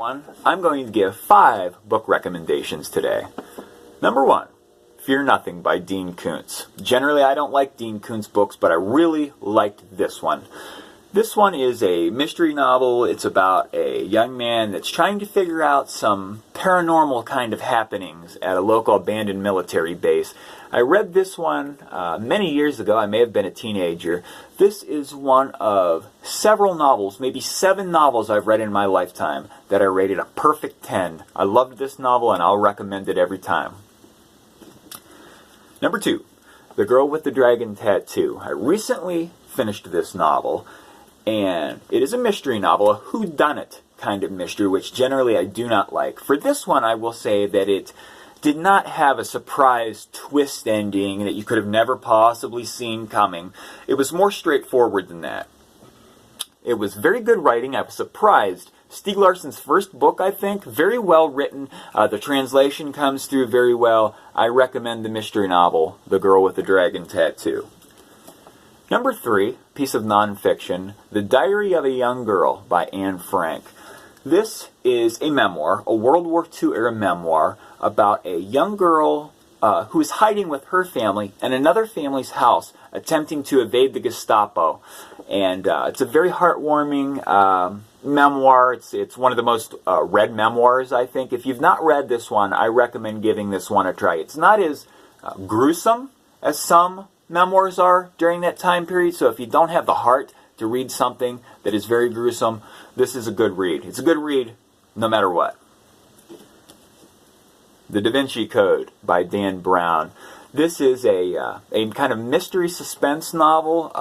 I'm going to give 5 book recommendations today. Number 1, Fear Nothing by Dean Koontz. Generally, I don't like Dean Koontz books, but I really liked this one. This one is a mystery novel. It's about a young man that's trying to figure out some paranormal kind of happenings at a local abandoned military base. I read this one many years ago. I may have been a teenager. This is one of several novels, maybe 7 novels I've read in my lifetime that I rated a perfect 10. I loved this novel and I'll recommend it every time. Number 2, The Girl with the Dragon Tattoo. I recently finished this novel, and it is a mystery novel, a whodunit kind of mystery, which generally I do not like. For this one, I will say that it did not have a surprise twist ending that you could have never possibly seen coming. It was more straightforward than that. It was very good writing. I was surprised. Stieg Larsson's first book, I think, very well written. The translation comes through very well. I recommend the mystery novel, The Girl with the Dragon Tattoo. Number 3, piece of nonfiction, The Diary of a Young Girl by Anne Frank. This is a memoir, a World War II era memoir about a young girl who is hiding with her family in another family's house, attempting to evade the Gestapo. And it's a very heartwarming memoir. It's one of the most read memoirs, I think. If you've not read this one, I recommend giving this one a try. It's not as gruesome as some memoirs are during that time period, so if you don't have the heart to read something that is very gruesome, this is a good read. It's a good read no matter what. The Davinci Code by Dan Brown. This is a kind of mystery suspense novel.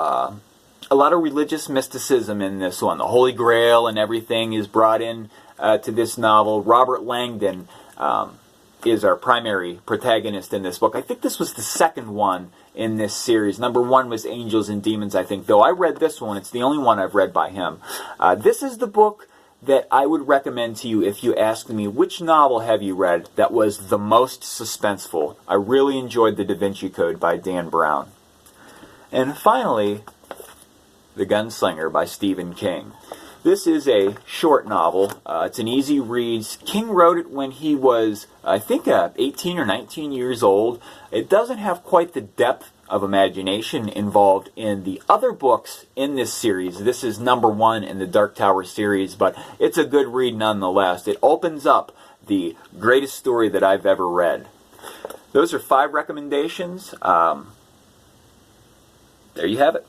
A lot of religious mysticism in this one. The Holy Grail and everything is brought in to this novel. Robert Langdon is our primary protagonist in this book. I think this was the second one in this series. Number 1 was Angels and Demons, I think. Though I read this one, it's the only one I've read by him. This is the book that I would recommend to you if you asked me, which novel have you read that was the most suspenseful? I really enjoyed The Davinci Code by Dan Brown. And finally, The Gunslinger by Stephen King. This is a short novel. It's an easy read. King wrote it when he was, I think, 18 or 19 years old. It doesn't have quite the depth of imagination involved in the other books in this series. This is number 1 in the Dark Tower series, but it's a good read nonetheless. It opens up the greatest story that I've ever read. Those are 5 recommendations. There you have it.